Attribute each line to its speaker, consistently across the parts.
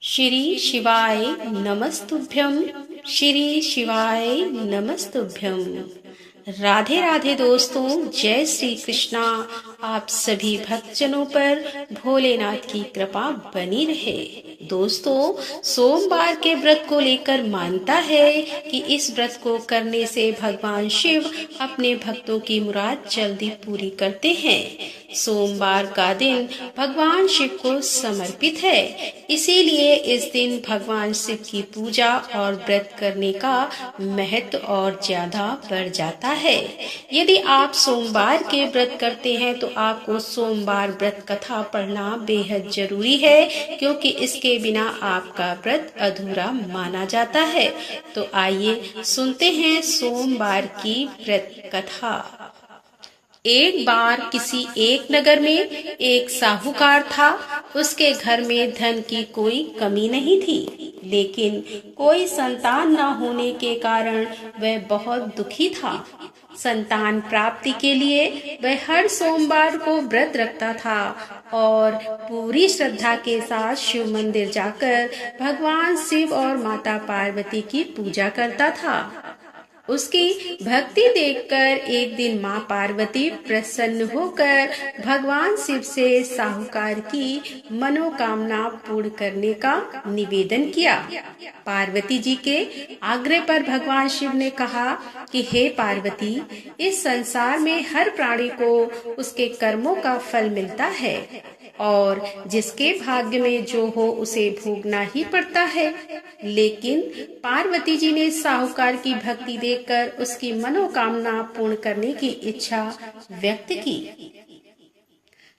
Speaker 1: श्री शिवाय नमस्तुभ्यं। श्री शिवाय नमस्तुभ्यं। राधे राधे दोस्तों, जय श्री कृष्णा। आप सभी भक्तजनों पर भोलेनाथ की कृपा बनी रहे। दोस्तों, सोमवार के व्रत को लेकर मानता है कि इस व्रत को करने से भगवान शिव अपने भक्तों की मुराद जल्दी पूरी करते हैं। सोमवार का दिन भगवान शिव को समर्पित है, इसीलिए इस दिन भगवान शिव की पूजा और व्रत करने का महत्व और ज्यादा बढ़ जाता है। यदि आप सोमवार के व्रत करते हैं तो आपको सोमवार व्रत कथा पढ़ना बेहद जरूरी है, क्योंकि इसके बिना आपका व्रत अधूरा माना जाता है। तो आइए सुनते हैं सोमवार की व्रत कथा। एक बार किसी एक नगर में एक साहूकार था। उसके घर में धन की कोई कमी नहीं थी, लेकिन कोई संतान न होने के कारण वह बहुत दुखी था। संतान प्राप्ति के लिए वह हर सोमवार को व्रत रखता था और पूरी श्रद्धा के साथ शिव मंदिर जाकर भगवान शिव और माता पार्वती की पूजा करता था। उसकी भक्ति देखकर एक दिन माँ पार्वती प्रसन्न होकर भगवान शिव से साहूकार की मनोकामना पूर्ण करने का निवेदन किया। पार्वती जी के आग्रह पर भगवान शिव ने कहा कि हे पार्वती, इस संसार में हर प्राणी को उसके कर्मों का फल मिलता है और जिसके भाग्य में जो हो उसे भोगना ही पड़ता है। लेकिन पार्वती जी ने साहूकार की भक्ति देखकर उसकी मनोकामना पूर्ण करने की इच्छा व्यक्त की।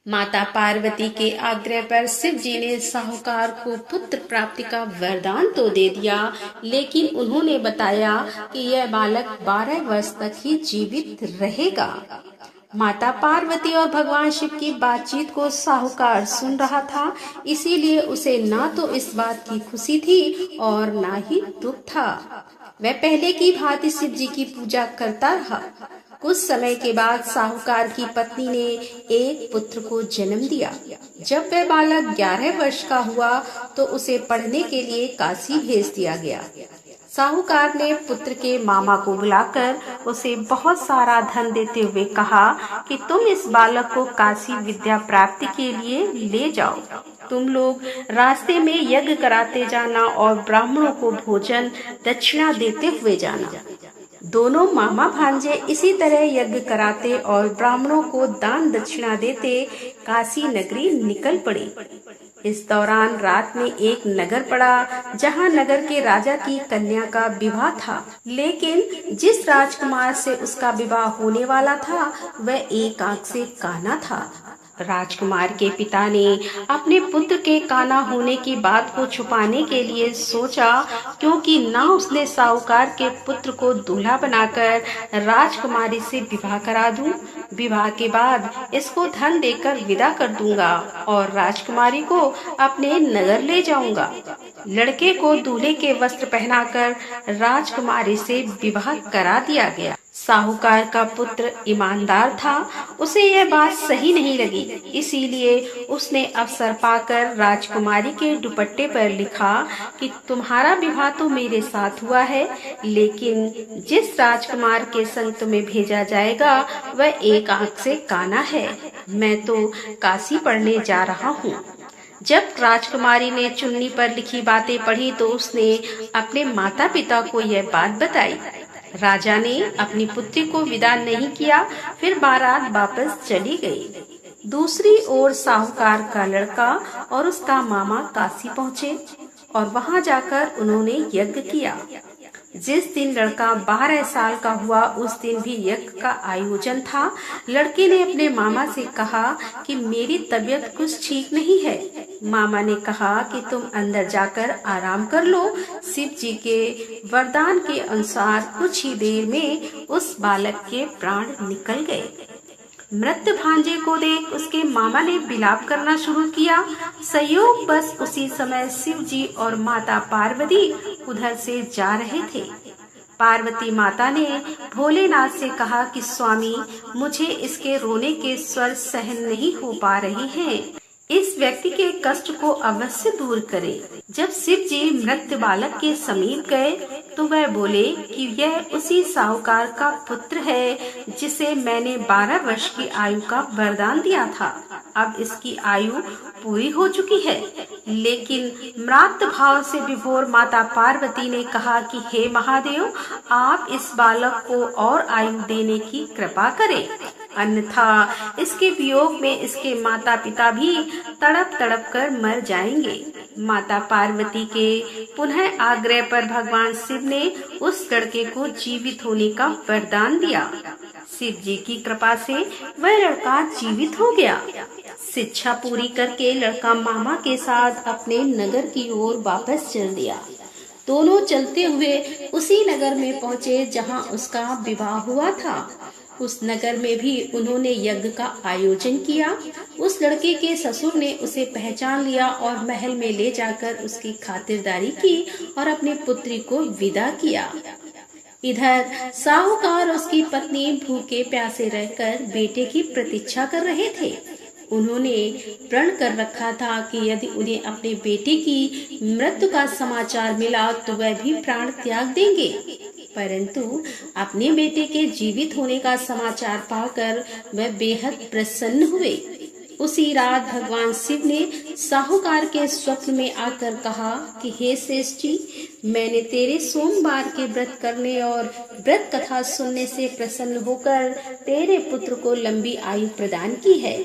Speaker 1: माता पार्वती के आग्रह पर शिव जी ने साहूकार को पुत्र प्राप्ति का वरदान तो दे दिया, लेकिन उन्होंने बताया कि यह बालक 12 वर्ष तक ही जीवित रहेगा। माता पार्वती और भगवान शिव की बातचीत को साहूकार सुन रहा था, इसीलिए उसे ना तो इस बात की खुशी थी और ना ही दुख था। वह पहले की भांति शिव जी की पूजा करता रहा। कुछ समय के बाद साहूकार की पत्नी ने एक पुत्र को जन्म दिया। जब वह बालक 11 वर्ष का हुआ तो उसे पढ़ने के लिए काशी भेज दिया गया। साहूकार ने पुत्र के मामा को बुलाकर उसे बहुत सारा धन देते हुए कहा कि तुम इस बालक को काशी विद्या प्राप्ति के लिए ले जाओ। तुम लोग रास्ते में यज्ञ कराते जाना और ब्राह्मणों को भोजन दक्षिणा देते हुए जाना। दोनों मामा भांजे इसी तरह यज्ञ कराते और ब्राह्मणों को दान दक्षिणा देते काशी नगरी निकल पड़े। इस दौरान रात में एक नगर पड़ा, जहां नगर के राजा की कन्या का विवाह था। लेकिन जिस राजकुमार से उसका विवाह होने वाला था वह एक आंख से काना था। राजकुमार के पिता ने अपने पुत्र के काना होने की बात को छुपाने के लिए सोचा, क्योंकि ना उसने साहूकार के पुत्र को दूल्हा बनाकर राजकुमारी से विवाह करा दूं, विवाह के बाद इसको धन देकर विदा कर दूंगा और राजकुमारी को अपने नगर ले जाऊंगा। लड़के को दूल्हे के वस्त्र पहनाकर राजकुमारी से विवाह करा दिया गया। साहूकार का पुत्र ईमानदार था, उसे यह बात सही नहीं लगी, इसीलिए उसने अवसर पाकर राजकुमारी के दुपट्टे पर लिखा कि तुम्हारा विवाह तो मेरे साथ हुआ है, लेकिन जिस राजकुमार के संग तुम्हें भेजा जाएगा वह एक आंख से काना है। मैं तो काशी पढ़ने जा रहा हूँ। जब राजकुमारी ने चुन्नी पर लिखी बातें पढ़ी तो उसने अपने माता पिता को यह बात बताई। राजा ने अपनी पुत्री को विदा नहीं किया, फिर बारात वापस चली गई। दूसरी ओर साहूकार का लड़का और उसका मामा काशी पहुँचे और वहां जाकर उन्होंने यज्ञ किया। जिस दिन लड़का 12 साल का हुआ उस दिन भी यज्ञ का आयोजन था। लड़के ने अपने मामा से कहा कि मेरी तबीयत कुछ ठीक नहीं है। मामा ने कहा कि तुम अंदर जाकर आराम कर लो। शिव जी के वरदान के अनुसार कुछ ही देर में उस बालक के प्राण निकल गए। मृत भांजे को देख उसके मामा ने विलाप करना शुरू किया। संयोग बस उसी समय शिव जी और माता पार्वती उधर से जा रहे थे। पार्वती माता ने भोलेनाथ से कहा कि स्वामी, मुझे इसके रोने के स्वर सहन नहीं हो पा रहे हैं, इस व्यक्ति के कष्ट को अवश्य दूर करे। जब शिव जी मृत बालक के समीप गए तो वह बोले कि यह उसी साहूकार का पुत्र है जिसे मैंने 12 वर्ष की आयु का वरदान दिया था। अब इसकी आयु पूरी हो चुकी है। लेकिन म्रात भाव से विभोर माता पार्वती ने कहा कि हे महादेव, आप इस बालक को और आयु देने की कृपा करें, अन्यथा इसके वियोग में इसके माता पिता भी तड़प तड़प कर मर जाएंगे। माता पार्वती के पुनः आग्रह पर भगवान शिव ने उस लड़के को जीवित होने का वरदान दिया। शिव जी की कृपा से वह लड़का जीवित हो गया। शिक्षा पूरी करके लड़का मामा के साथ अपने नगर की ओर वापस चल दिया। दोनों चलते हुए उसी नगर में पहुँचे जहाँ उसका विवाह हुआ था। उस नगर में भी उन्होंने यज्ञ का आयोजन किया। उस लड़के के ससुर ने उसे पहचान लिया और महल में ले जाकर उसकी खातिरदारी की और अपनी पुत्री को विदा किया। इधर साहूकार और उसकी पत्नी भूखे प्यासे रहकर बेटे की प्रतीक्षा कर रहे थे। उन्होंने प्रण कर रखा था कि यदि उन्हें अपने बेटे की मृत्यु का समाचार मिला तो वह भी प्राण त्याग देंगे। परंतु अपने बेटे के जीवित होने का समाचार पाकर वह बेहद प्रसन्न हुए। उसी रात भगवान शिव ने साहूकार के स्वप्न में आकर कहा कि हे श्रेष्ठ जी, मैंने तेरे सोमवार के व्रत करने और व्रत कथा सुनने से प्रसन्न होकर तेरे पुत्र को लंबी आयु प्रदान की है।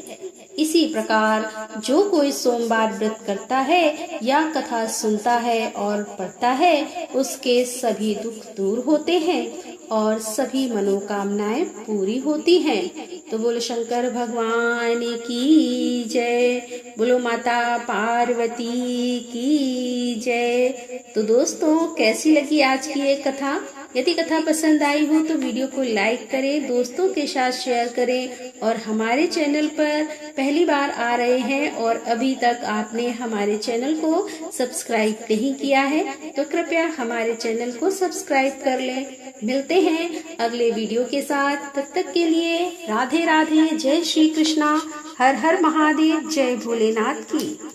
Speaker 1: इसी प्रकार जो कोई सोमवार व्रत करता है या कथा सुनता है और पढ़ता है, उसके सभी दुख दूर होते हैं और सभी मनोकामनाएं पूरी होती हैं। तो बोलो शंकर भगवान की जय, बोलो माता पार्वती की जय। तो दोस्तों, कैसी लगी आज की ये कथा? यदि कथा पसंद आई हो तो वीडियो को लाइक करें, दोस्तों के साथ शेयर करें और हमारे चैनल पर पहली बार आ रहे हैं और अभी तक आपने हमारे चैनल को सब्सक्राइब नहीं किया है तो कृपया हमारे चैनल को सब्सक्राइब कर लें। मिलते हैं अगले वीडियो के साथ, तब तक के लिए राधे राधे, जय श्री कृष्णा, हर हर महादेव, जय भोलेनाथ की।